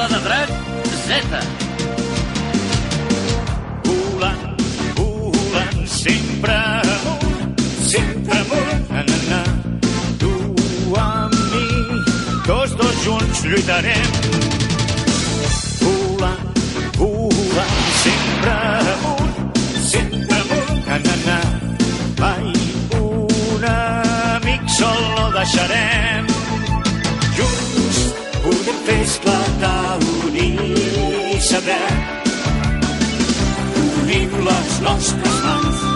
Bola de drac Z. Volant, volant, sempre amunt, na, na, na. Tu amb mi, dos junts lluitarem. Volant, volant, sempre amunt, na, na, na. Mai un amic sol no deixarem. Junts podem fer esclatar, unir i saber. Unim les nostres mans